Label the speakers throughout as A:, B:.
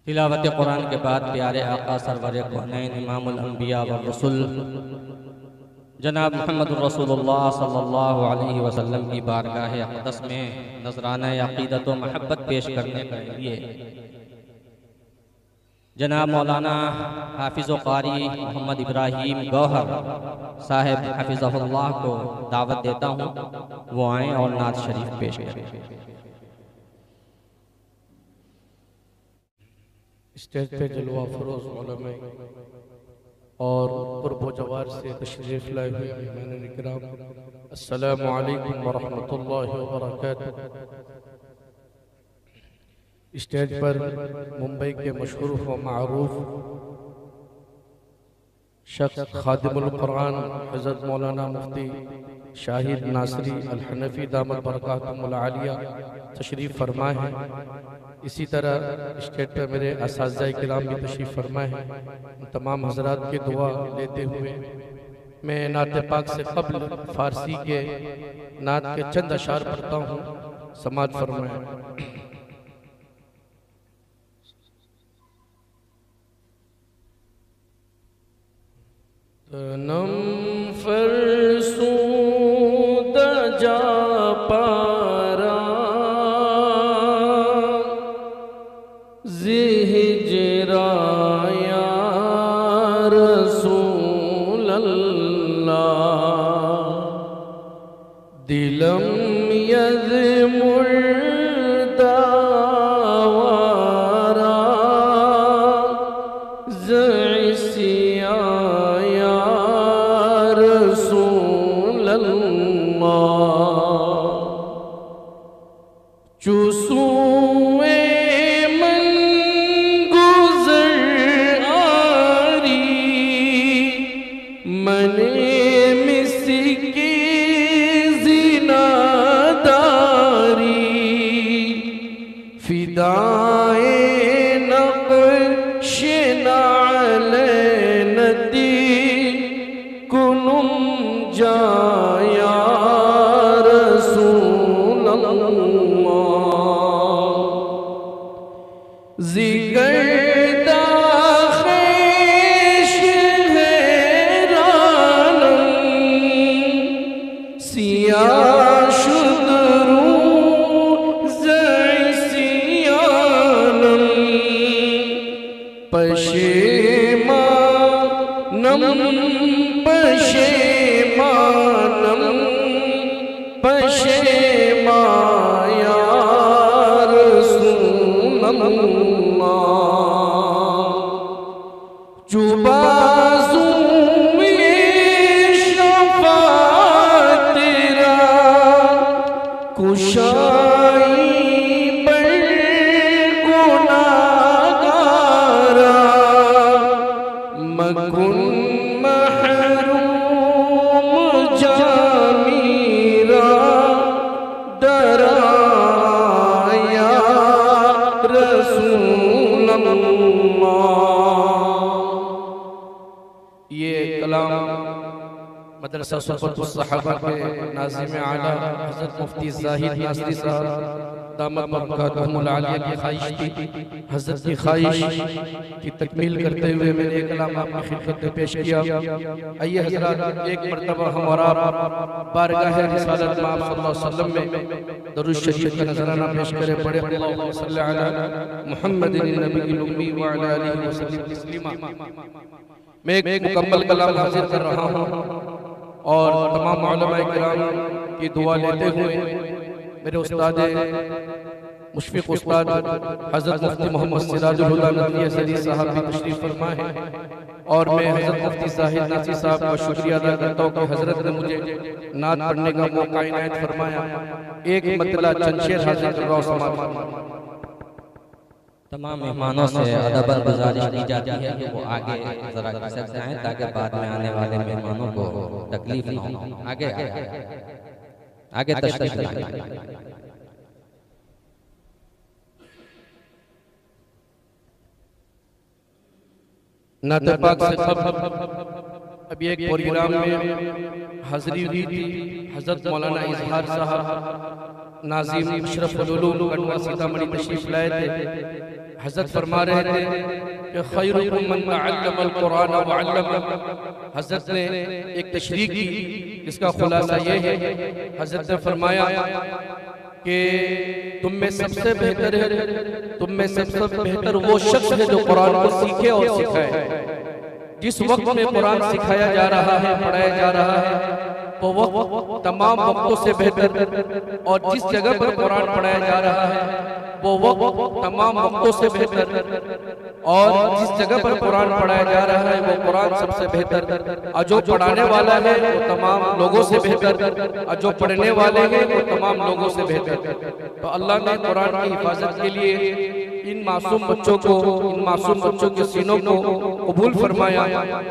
A: तिलावत कुरान के बाद प्यारे आका सरवर कौनैन इमामुल अंबिया व रसूल जनाब मोहम्मद रसूलुल्लाह सल्लल्लाहु अलैहि वसल्लम की बारगाह अक़दस में नजराना अक़ीदत व महब्बत पेश करने के लिए जनाब मौलाना हाफिज़ व क़ारी मोहम्मद इब्राहीम गौहर साहिब हफ़िज़हुल्लाह को दावत देता हूँ, वो आएँ और नात शरीफ पेश करें।
B: स्टेज पे जलवा फरोज उलमा और कुर्ब जवार से तशरीफ लाए हुए मेहमान इकराम, अस्सलामु अलैकुम व रहमतुल्लाहि व बरकातुहू। स्टेज पर मुंबई के मशहूर व मारूफ शख्स खादिमुल कुरान हज़रत मौलाना मुफ्ती शाहिद नासरी अल हनफी दामत बरकातुहुल आलिया तशरीफ़ फरमा है। इसी तरह स्टेज पर मेरे असातिज़ा किराम भी तशरीफ़ फरमा है। तमाम हजरात की दुआ लेते हुए मैं नात पाक से क़ब्ल फ़ारसी के नात के चंद अशार पढ़ता हूँ, समाज फरमाए। तनम फरसूद जा पारा ज़िहिजरा या रसूल अल्लाह, दिलम यज़मुर्दा वारा ज़इसिया चूसुए मन गुज़र आरी मने मिसकी ज़िनादारी, फिदाए नक़्श नाले नदी कुनुम जाया रसूल ज़िगरदा ख़ैश हैरानम सियाह शुद रूह ज़इसियानम, पशेमानम पशेमानम पशेमा या रसूल अल्लाह, जुबाज़ुए शफ़ाअत तेरा कुशाई पर गुनाहगारा, मकुन महरूम जामीरा दराया रसूल अल्लाह। ये कलाम मदरसा सुहबतुस सहाबा के नाज़िम आला हज़रत मुफ्ती ज़ाहिद नासरी साहब दामत बरकातुहुल आलिया की ख्वाहिश थी। हज़रत की ख्वाहिश की तकमील करते हुए मैंने ये कलाम आपकी खिदमत में पेश किया। आइए हज़रात, एक मरतबा हम और आप बारगाह रिसालत में आप सल्लल्लाहु अलैहि वसल्लम में दरूद शरीफ का नजराना पेश करें। पढ़े अल्लाहुम्मा सल्लि अला मुहम्मदिन नबिय्यिल उम्मी व अला आलिहि वसल्लम तस्लीमा। मैं एक मुकम्मल कलाम हाजिर कर रहा हूँ और तमाम उलमा किराम की दुआ लेते हुए मेरे उस्ताद मुशफ़िक़ उस्ताद हज़रत मुफ्ती मोहम्मद सिराजुल हुदा नदवी असदी साहब भी तशरीफ़ फरमा है और मैं हज़रत मुफ्ती ज़ाहिद नासरी साहब का शुक्रिया अदा करता हूँ कि हज़रत ने मुझे नात पढ़ने का मौका इनायत फरमाया। एक मतला चंद शेर हाजिर कर रहा हूँ, समाज
A: तमाम मेहमानों से अदबन गुजारिश की जाती है कि वो आगे जरा खिसक जाएं ताकि बाद में आने वाले मेहमानों को तकलीफ न हो। आगे आगे तशरीफ लाएं।
B: नात पाक से अभी एक प्रोग्राम में हाजिरी हुई थी। हजरत मौलाना इजहार साहब नाज़िम अशरफुल उलूम कटवा सीतामढ़ी तशरीफ लाए थे। हज़रत फरमा रहे थे कि खैरुकुम मन तअल्लमल कुरान व अल्लमा। हज़रत ने एक तशरीह की जिसका खुलासा ये है, हज़रत ने फरमाया कि तुम में सबसे बेहतर है, तुम में सबसे बेहतर वो शख्स है जो कुरान को सीखे और सिखाए। जिस वक्त में कुरान सिखाया जा रहा है, पढ़ाया जा रहा है, वो वक्त तमाम वक्तों से बेहतर, और जिस जगह पर कुरान पढ़ाया जा रहा है वो वक्त तमाम वक्तों से बेहतर, और जिस जगह पर कुरान पढ़ाया जा रहा है वो कुरान सबसे बेहतर, और जो पढ़ाने वाला है वो तमाम लोगों से बेहतर, और जो पढ़ने वाले हैं वो तमाम लोगों से बेहतर। तो अल्लाह ने कुरान की हिफाजत के लिए इन मासूम बच्चों को, इन मासूम बच्चों के सीनों को कबूल फरमाया,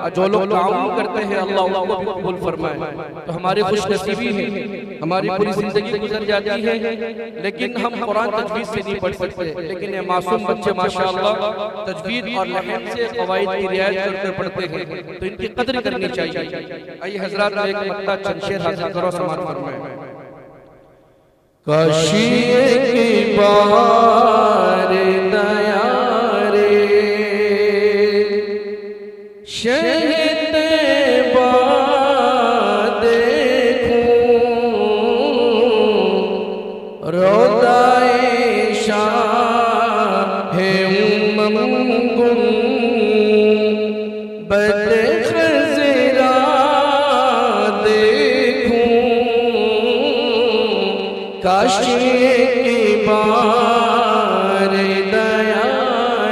B: और जो लोग ताउन करते हैं अल्लाह उनको भी कबूल फरमाए। तो हमारी खुशनसीबी है, हमारी पूरी जिंदगी गुजर जाती है लेकिन हम कुरान तजवीज़ से नहीं पढ़ सकते, लेकिन ये मासूम बच्चे माशाअल्लाह तजवीज़ और लहन से क़वाइद की रियायत करते पढ़ते हैं, तो इनकी कदर करनी चाहिए। आइए हज़रात एक मत्ता चंद शेर हासिल करो, समाअत फरमाएं।
C: काशी की बार दया रे शहीद देखूं, रोदाए शाहे उम्मकुम बदखज़रा देखूं, काशी की बार दया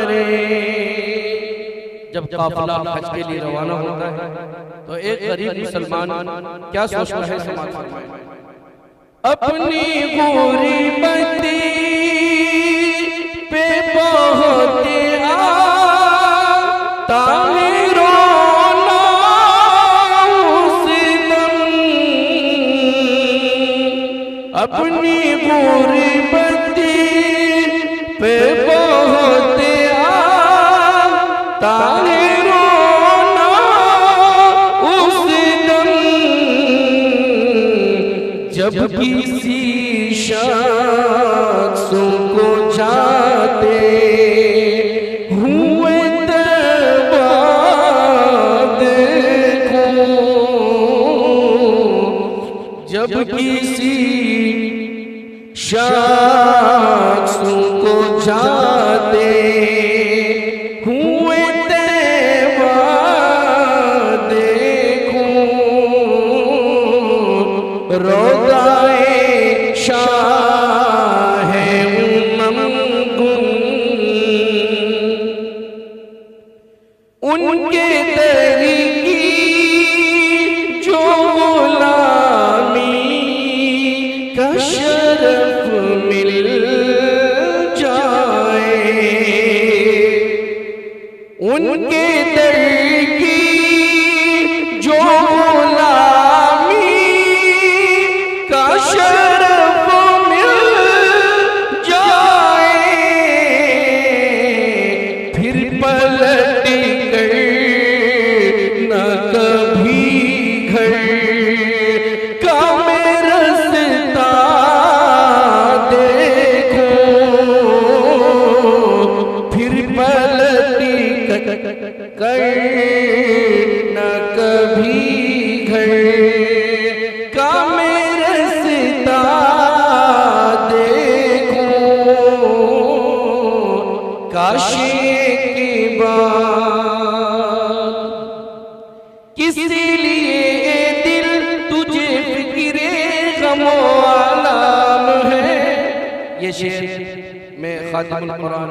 C: रे।
B: जब काफिला हज के लिए रवाना होता है तो एक गरीब मुसलमान क्या सोचता है, समाअत फरमाएं।
C: अपनी गुरबती पे बहुत आता है रोना उस दम, अपनी गुरबती पे बहुत आता है रोना उस दम, जब किसी शख्सों को जाते हुए तबा देखो, जब किसी शख्सों को जाते हुए तबा देखो, रोदाए शाहे उम्मकुम, उनके दर की जो गुलामी का शरफ मिल जाए, उनके दर की जो गुलामी का शरफ मिल जाए, फिर पलट कर न कभी घर का मैं रास्ता देखो, फिर पलट कर न कभी घर का मैं रास्ता देखो, काशी की बात किसी लिए दिल तुझे फिक्रे गमो आलम है।
B: ये शेर में खातिमुल कुरान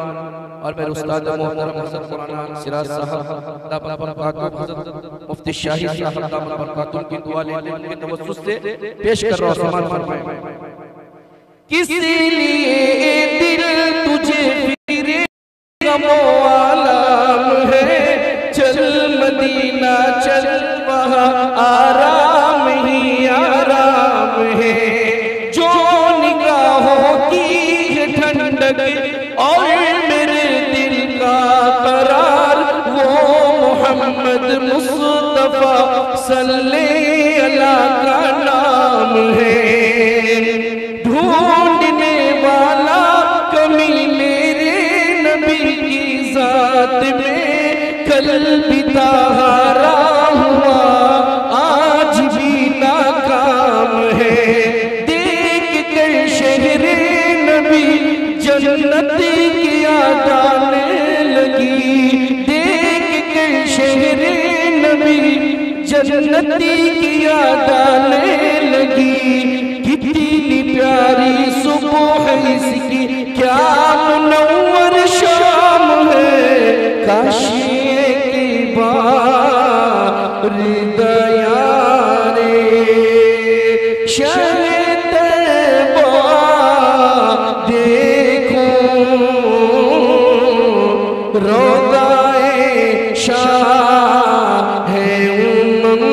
B: और मेरे उस्ताद मोहतरम हज़रत मौलाना सिराज साहब दामत बरकातुहू, हज़रत मुफ्ती शाही साहब दामत बरकातुहू की दुआ लेते हैं, उनके तवज्जुह से पेश कर रहा हूं, समाअत फरमाएं।
C: किसी लिए दिल तुझे फिक्रे गमो आलम है, चल मदीना चल वहाँ आराम ही आराम है, जो निगाहों की है ठंडक और मेरे दिल का करार, वो मोहम्मद मुस्तफा सल्ले अला का नाम है। ढूंढ साथ में कल भी तारा हुआ, आज भी नाकाम है। देख कर शहरे नबी जन्नत की याद आने लगी, देख कर शहरे नबी जन्नत की याद आने लगी। कितनी प्यारी सुबह इसकी, क्या मुनव्वर शाम है, काशी की बार दया रे। शहर तैबा देखो, रोज़ाए शाह है उम्म।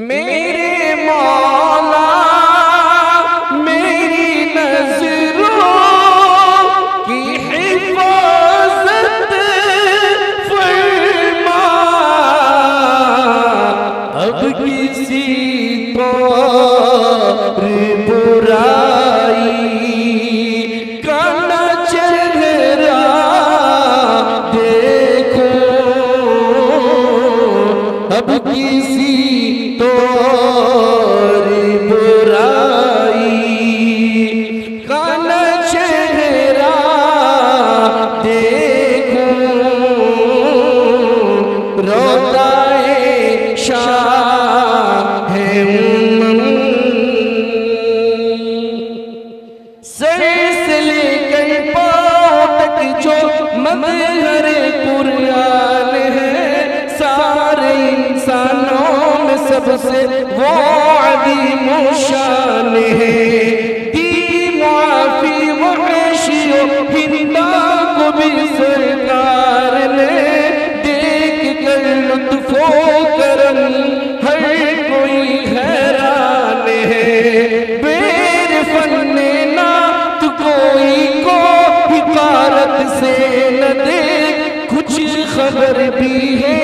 C: मेरे मौला मेरी नजरों की हिफाजत फरमा, अब किसी पर बुराई का न चेहरा देखो, अब किसी तो बुराई का न चेहरा देखो, रोज़ाए शाह है उम्म। सर से लेकर पाँव तक जो मज़हर कुरान है, सारे इंसानों में सबसे वो अज़ीम शान है। दी मुआफ़ी वहशियो हिंदा को भी सरकार ने, देख कर लुत्फ़ो करम हर कोई हैरान है। बेर फन्ने नात कोई को हिकारत से न दे, कुछ खबर भी है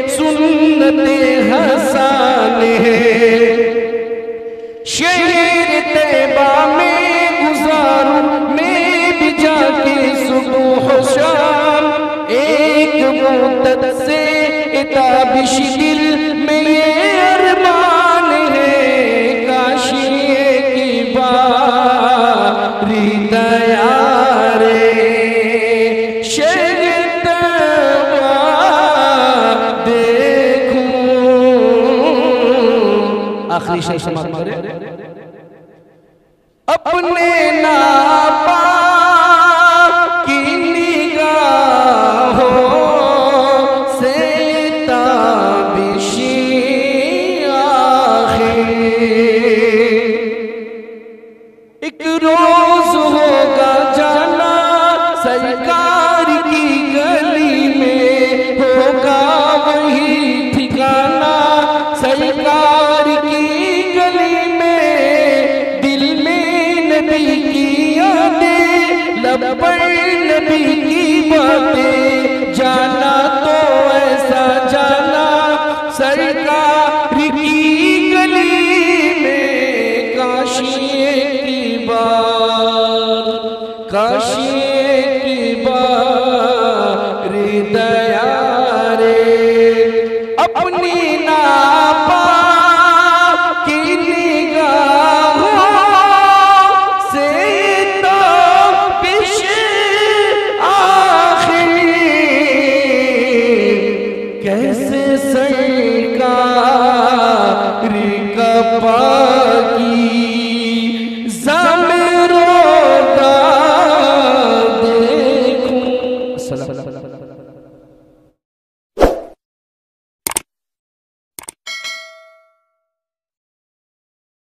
C: सुन्नते हसन है। शहर तैबा में गुजारूं मैं भी जाके सुबह शाम, एक मुद्दत से इताबिश दिल में ये अरमान है, काशी की बारी दया रे। आखिरी शेर समाप्त करें। अपने नापा की निगाहों से ताबिशी आखिर, एक रोज होगा जाना सरकार की गली में, होगा वही ठिकाना सरकार की गली में। दिल में नबी की यादें, लब पर नबी की बातें, जाना तो ऐसा जाना सरकार की गली में। काशी की बार, काशी की बार दया रे, अपनी नापा